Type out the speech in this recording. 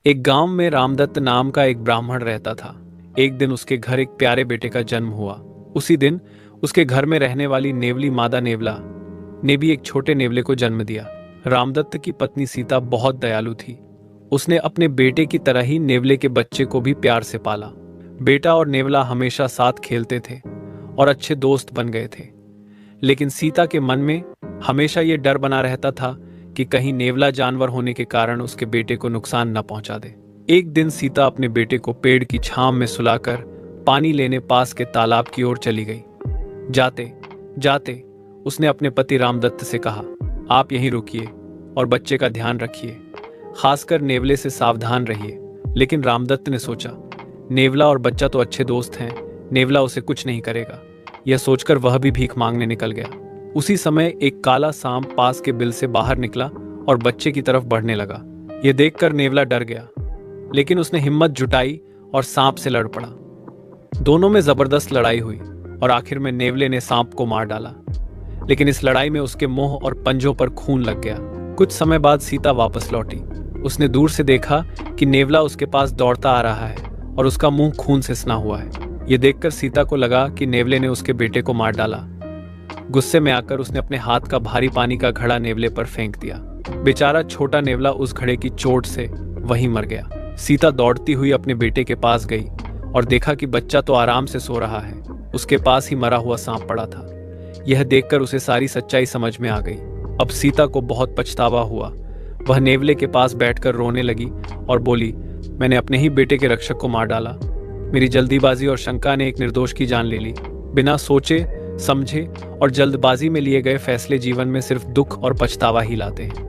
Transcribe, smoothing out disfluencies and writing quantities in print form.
एक गांव में रामदत्त नाम का एक ब्राह्मण रहता था। एक दिन उसके घर एक प्यारे बेटे का जन्म हुआ। उसी दिन उसके घर में रहने वाली नेवली मादा नेवला ने भी एक छोटे नेवले को जन्म दिया। रामदत्त की पत्नी सीता बहुत दयालु थी। उसने अपने बेटे की तरह ही नेवले के बच्चे को भी प्यार से पाला। बेटा और नेवला हमेशा साथ खेलते थे और अच्छे दोस्त बन गए थे। लेकिन सीता के मन में हमेशा ये डर बना रहता था कि कहीं नेवला जानवर होने के कारण उसके बेटे को नुकसान न पहुंचा दे। एक दिन सीता अपने बेटे को पेड़ की छांव में सुलाकर पानी लेने पास के तालाब की ओर चली गई। जाते जाते उसने अपने पति रामदत्त से कहा, आप यहीं रुकिए और बच्चे का ध्यान रखिए, खासकर नेवले से सावधान रहिए। लेकिन रामदत्त ने सोचा, नेवला और बच्चा तो अच्छे दोस्त हैं, नेवला उसे कुछ नहीं करेगा। यह सोचकर वह भी भीख मांगने निकल गया। उसी समय एक काला सांप पास के बिल से बाहर निकला और बच्चे की तरफ बढ़ने लगा। यह देखकर नेवला डर गया, लेकिन उसने हिम्मत जुटाई और सांप से लड़ पड़ा। दोनों में जबरदस्त लड़ाई हुई और आखिर में नेवले ने सांप को मार डाला। लेकिन इस लड़ाई में उसके मुंह और पंजों पर खून लग गया। कुछ समय बाद सीता वापस लौटी। उसने दूर से देखा कि नेवला उसके पास दौड़ता आ रहा है और उसका मुंह खून से सना हुआ है। यह देखकर सीता को लगा कि नेवले ने उसके बेटे को मार डाला। गुस्से में आकर उसने अपने हाथ का भारी पानी का घड़ा नेवले पर फेंक दिया। बेचारा छोटा नेवला उस घड़े की चोट से वहीं मर गया। सीता दौड़ती हुई अपने बेटे के पास गई और देखा कि बच्चा तो आराम से सो रहा है, उसके पास ही मरा हुआ सांप पड़ा था। यह देखकर उसे सारी सच्चाई समझ में आ गई। अब सीता को बहुत पछतावा हुआ। वह नेवले के पास बैठकर रोने लगी और बोली, मैंने अपने ही बेटे के रक्षक को मार डाला। मेरी जल्दीबाजी और शंका ने एक निर्दोष की जान ले ली। बिना सोचे समझे और जल्दबाजी में लिए गए फैसले जीवन में सिर्फ दुख और पछतावा ही लाते हैं।